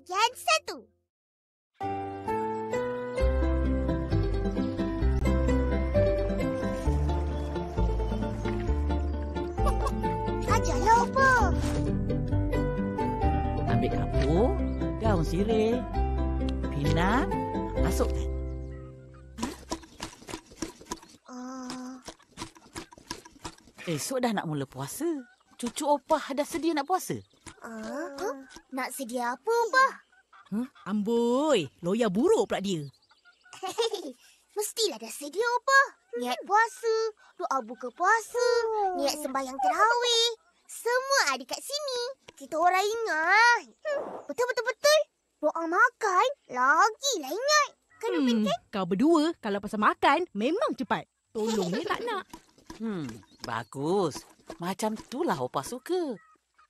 bahagian 1. Ajarlah apa? Ambil kapur, daun sirih, pinang, masukkan. Esok dah nak mula puasa. Cucu opah dah sedia nak puasa. Nak sedia apa, Opah? Amboi, loya buruk pula dia. Mestilah dah sedia, Opah. Niat puasa, doa buka puasa, niat sembahyang tarawih. Semua ada kat sini. Kita orang ingat. Betul-betul. Doa makan, lagilah ingat. Kan, Upin kan? Kau berdua kalau pasal makan memang cepat. Tolong ni tak nak. Bagus. Macam itulah opah suka.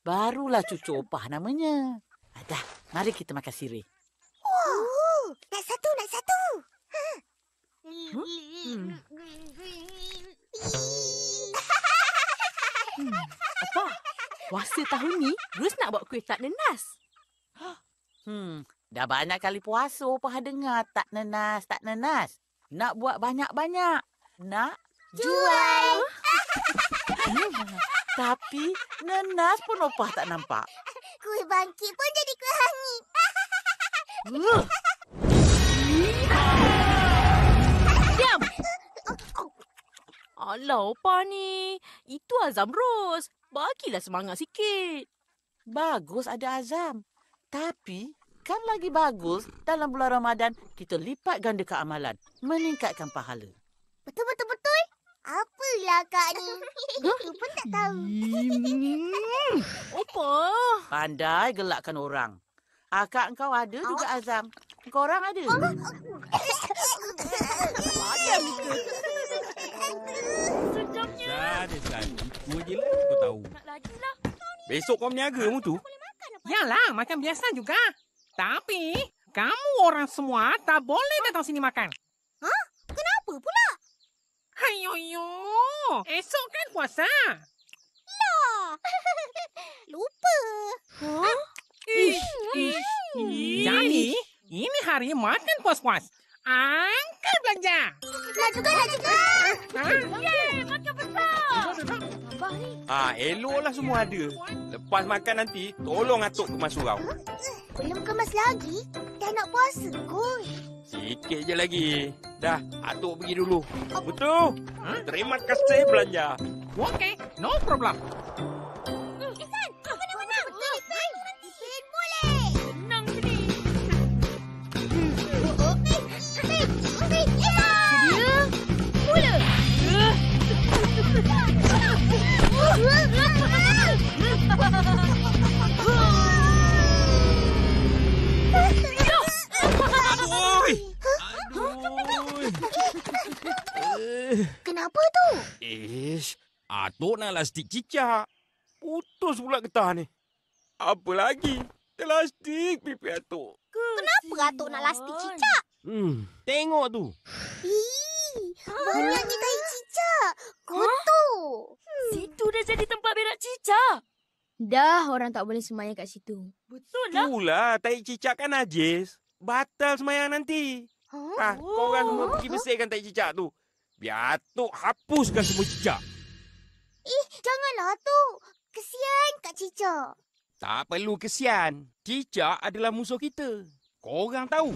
Barulah cucu opah namanya. Dah, mari kita makan sirih. Nak satu. Apa? Puasa tahun ni terus nak buat kuih tak nenas. Dah banyak kali puasa opah dengar tak nenas. Nak buat banyak-banyak. Nak Jual. Tapi nenas pun opah tak nampak. Kuih bangkit pun jadi kuih hangit. Diam! Alah, Opah ni. Itu Azam Ros. Bagilah semangat sikit. Bagus ada azam. Tapi kan lagi bagus dalam bulan Ramadan kita lipat gandakan amalan. Meningkatkan pahala. Betul. Apalah Kak ni? Aku pun tak tahu. Opah. Pandai gelakkan orang. Akak engkau ada juga azam. Korang ada? Sadis. Ikut je lah kau tahu. Nak lagi lah. Besok kau berniaga mu tu? Yalah, makan biasa juga. Tapi, kamu orang semua tak boleh datang sini makan. Kenapa pula? Hayoyo, esok kan puasa. Lupa. Jadi, ini hari makan puas-puas. Angkat belanja. Nak juga. Yeay, makan besar. Eloklah semua ada. Lepas makan nanti, tolong atuk kemas surau. Belum kemas lagi. Dah nak puasa kot. Sikit je lagi. Dah, atuk pergi dulu. Betul? Terima kasih belanja. Okey, no problem. Isan, kau kena menang. Isan boleh. Senang sini. Sedia? Mula. Aduh. Kenapa tu? Atuk nak lastik cicak. Putus pula getah ni. Apa lagi? Terlastik pipi atuk. Kenapa atuk nak lastik cicak? Tengok tu. Banyaknya tahi cicak. Kotor. Situ dah jadi tempat berak cicak. Dah orang tak boleh semayang kat situ. Betul lah. Itulah, tahi cicak kan najis. Batal semayang nanti. Korang semua pergi bersihkan tahi cicak tu. Biar atuk hapuskan semua cicak. Janganlah atuk. Kesian kat cicak. Tak perlu kesian. Cicak adalah musuh kita. Korang tahu.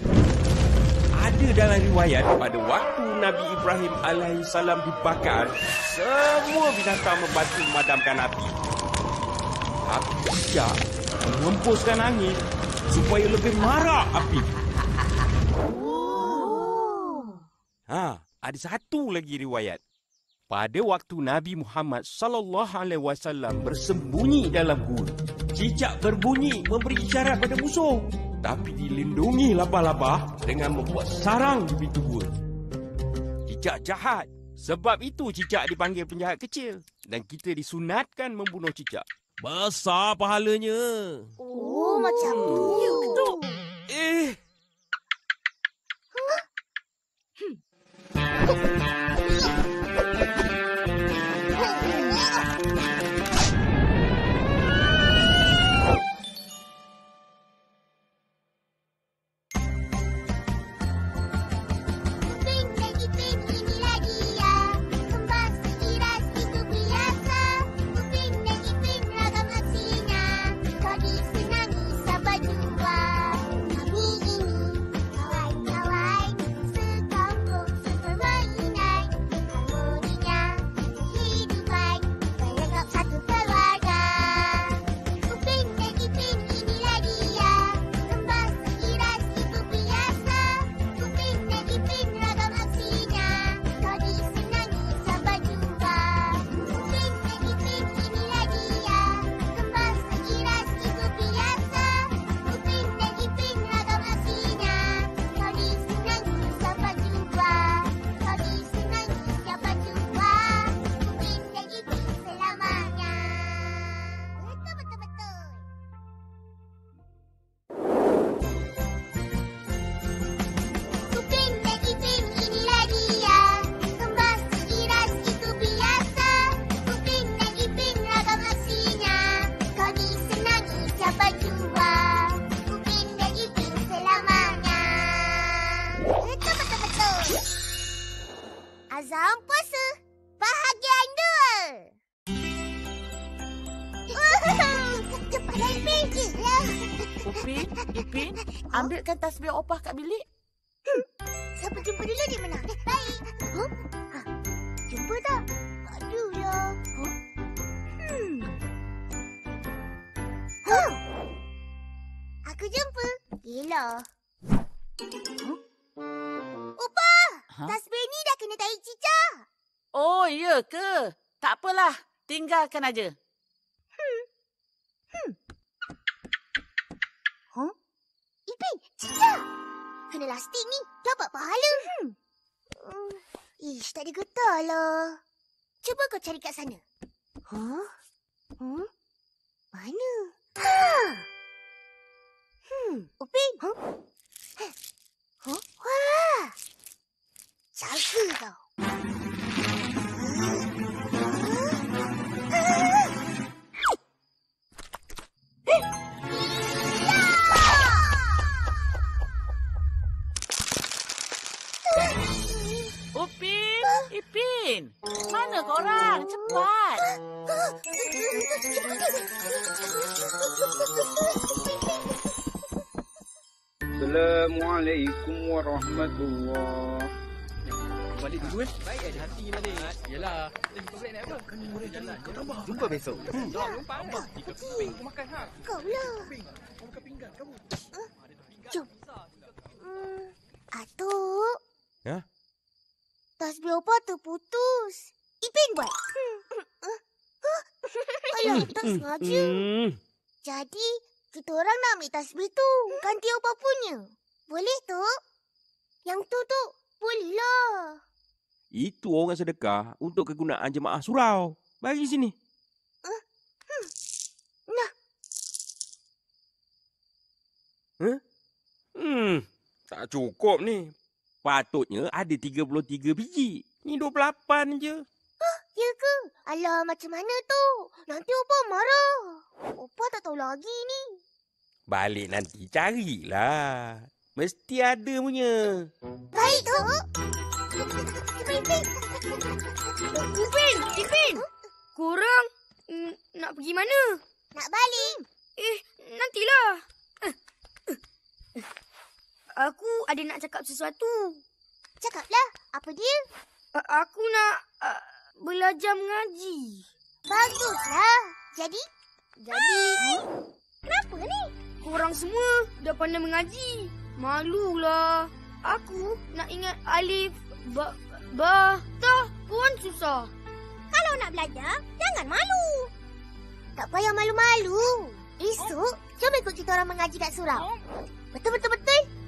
Ada dalam riwayat pada waktu Nabi Ibrahim alaihissalam dibakar, semua binatang membantu memadamkan api. Tapi cicak mengempuskan angin supaya lebih marak api. Ada satu lagi riwayat. Pada waktu Nabi Muhammad SAW bersembunyi dalam gua, cicak berbunyi memberi isyarat pada musuh. Tapi dilindungi labah-labah dengan membuat sarang di pintu gua. Cicak jahat. Sebab itu cicak dipanggil penjahat kecil. Dan kita disunatkan membunuh cicak. Besar pahalanya. Macam tu. Azam puasa. Bahagian 2. Cepatlah Ipin. Gila. Ipin, ambilkan tasbih opah kat bilik. Siapa jumpa dulu di mana? Baik. Huh? Ha. Jumpa tak? Aduhlah. Huh? Aku jumpa. Gila. Opa! Tasbih ni dah kena tarik cicak. Oh, ya ke? Tak apalah. Tinggalkan aja. Ipin, cicak. Kena lastik ni. Dapat pahala. Ish, tak ada getah lah. Cuba kau cari kat sana. Mana? Upin. Wah. Jaga kau. Ipin, mana korang? Cepat. Assalamualaikum warahmatullahi. Balik dulu Baik ada hati ni balik. Yalah. Jumpa balik naik apa? Kan murid jalan. Kau tambah. Jumpa besok. Jumpa. Tiga keping kau makan ha. Kau lah. Kau makan pinggan kamu. Jom. Atuk. Ya? Tasbih opa terputus. Ipin buat. Alah, tak sengaja. Jadi, kita orang nak ambil tasbih tu. Ganti opa punya. Boleh tu? Yang tu, boleh lah. Itu orang sedekah untuk kegunaan jemaah surau. Bagi sini. Nah. Tak cukup ni. Patutnya ada 33 biji. Ni 28 je. Ya ke? Alah, macam mana tu? Nanti opa marah. Opa tak tahu lagi ni. Balik nanti carilah. Mesti ada punya. Baik tu. Ipin! Korang nak pergi mana? Nak balik. Nantilah. Aku ada nak cakap sesuatu. Cakaplah. Apa dia? Aku nak belajar mengaji. Baguslah. Jadi? Kenapa ni? Korang semua dah pandai mengaji. Malulah. Aku nak ingat alif, ba, ta pun susah. Kalau nak belajar, jangan malu. Tak payah malu-malu. Esok, jom ikut kita orang mengaji kat surau. Betul.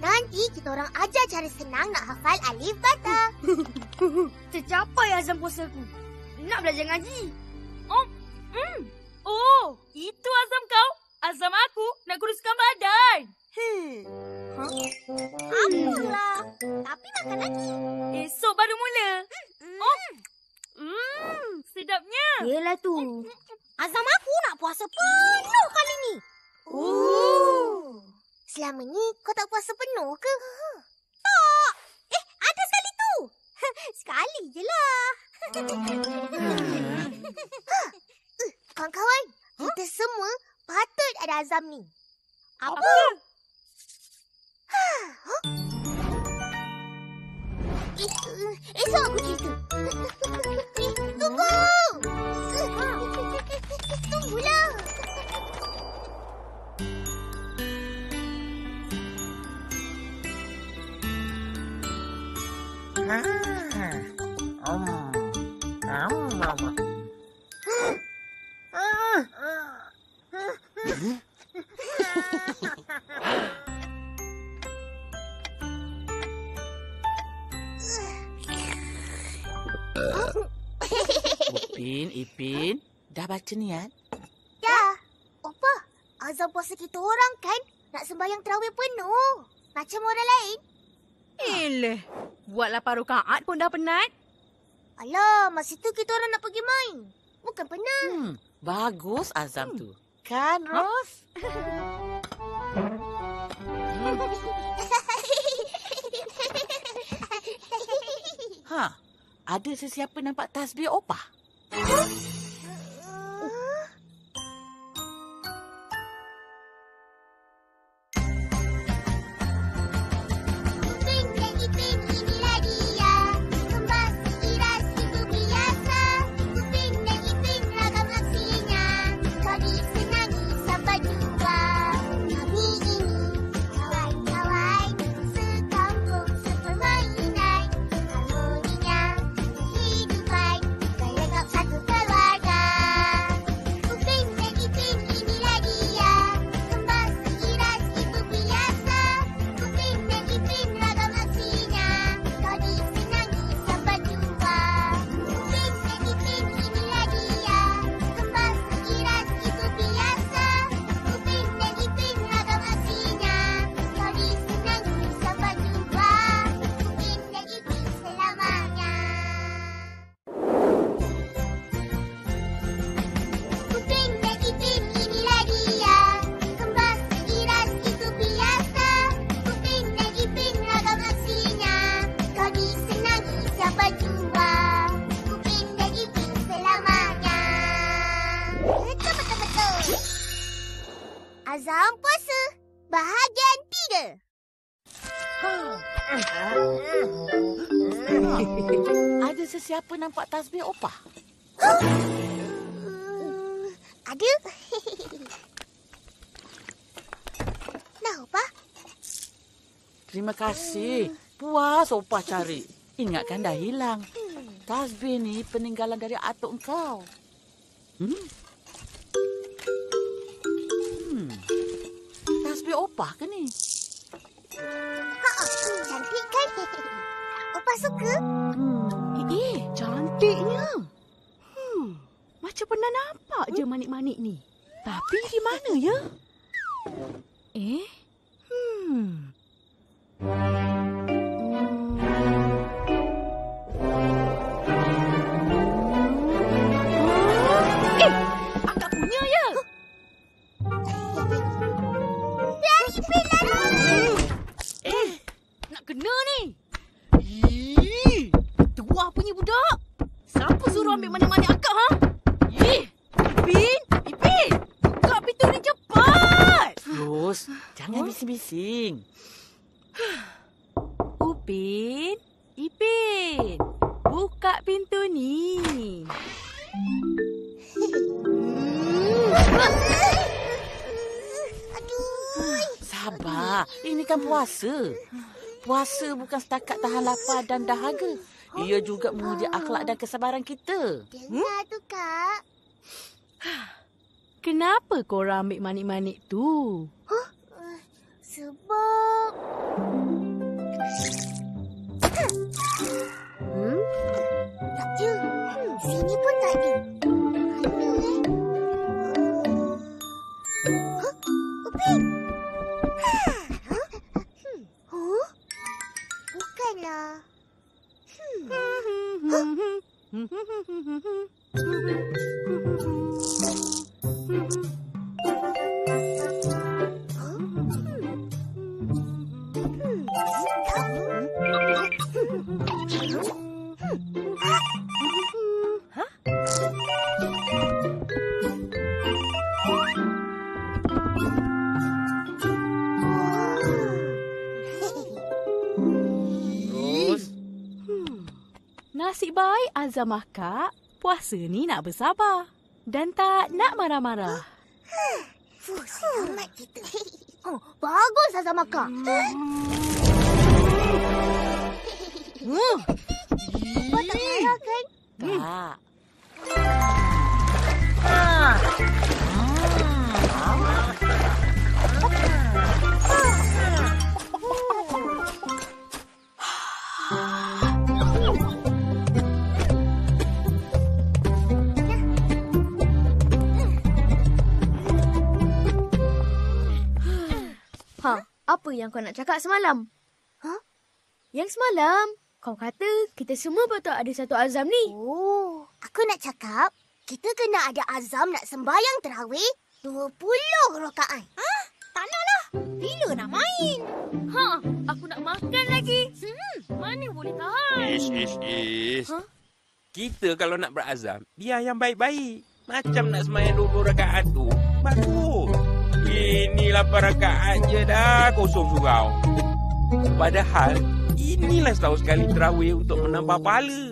Nanti kita orang ajar cara senang nak hafal alif bata. Tercapai azam puasaku. Nak belajar ngaji. Oh, itu azam kau. Azam aku nak kuruskan badan. Apalah. Tapi makan lagi. Esok baru mula. Sedapnya. Yelah tu. Azam aku nak puasa penuh kali ni. Selama ni kau tak puasa penuh ke? Tak. Ada sekali tu. Sekali je lah. Kawan-kawan, kita semua patut ada azam ni. Apa? Esok aku cerita. Tunggu! Tunggulah. Ipin, dah baca niat? Dah. Opa, azam puasa kita orang kan nak sembahyang tarawih penuh. Macam orang lain. Buatlah paruh rakaat pun dah penat. Alah, masa tu kita orang nak pergi main. Bukan penat. Bagus azam tu. Kan, Ros? ada sesiapa nampak tasbih opah? Azam puasa. Bahagian 3. Ada sesiapa nampak tasbih opah? Ada. Nah, Opah. Terima kasih. Puas opah cari. Ingatkan dah hilang. Tasbih ni peninggalan dari atuk engkau. Tasbih opah ke ni? Cantik kan? Opah suka? Cantiknya. Macam pernah nampak je manik-manik ni. Tapi di mana ya? Akak punya ya? Nak kena ni. Tua punya budak. Siapa suruh ambil manik-manik akak, ha? Ipin! Buka pintu ni cepat! Ros, jangan bising-bising. Ipin, buka pintu ni. Sabar, ini kan puasa. Puasa bukan setakat tahan lapar dan dahaga. Ia juga menguji akhlak dan kesabaran kita. Dengar tu, Kak. Kenapa korang ambil manik-manik tu? Sebab... Tak je. Sini pun tak ada. Mana Upin? Bukanlah. Nasib baik Azam akak puasa ni nak bersabar dan tak nak marah-marah. Selamat kita. Bagus Azam Akak. Kau tak marah kan? Tak. Apa yang kau nak cakap semalam? Yang semalam, kau kata kita semua patut ada satu azam ni. Oh, aku nak cakap kita kena ada azam nak sembahyang tarawih 20 rakaat. Tak naklah. Bila nak main? Aku nak makan lagi. Mana boleh tahan? Ish. Kita kalau nak berazam, biar yang baik-baik. Macam nak semayang 20 rakaat tu, bagus. Ini 8 rakaat je dah kosong surau. Padahal, inilah setahun sekali terawih untuk menambah pahala.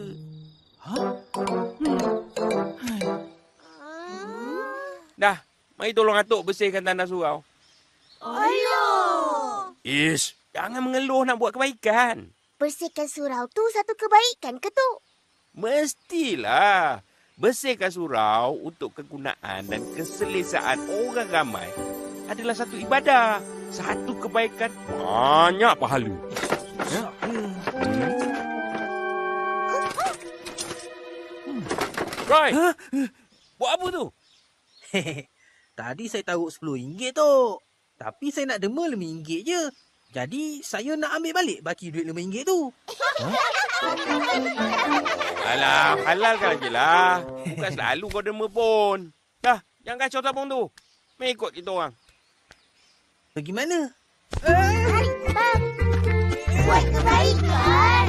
Dah, mari tolong atuk bersihkan tanah surau. Alah. Ish, jangan mengeluh nak buat kebaikan. Bersihkan surau tu satu kebaikan ke tu? Mestilah. Bersihkan surau untuk kegunaan dan keselesaan orang ramai adalah satu ibadah. Satu kebaikan, banyak pahala. Roy, buat apa tu? Tadi saya taruh RM10 tu. Tapi saya nak dema RM5 je. Jadi saya nak ambil balik baki duit RM5 tu. Alah, halalkan je lah. Bukan selalu kau dema pun. Dah, jangan kacau tabung tu. Mari ikut kita orang. Pergi mana? Tarik bang. Buat kebaikan.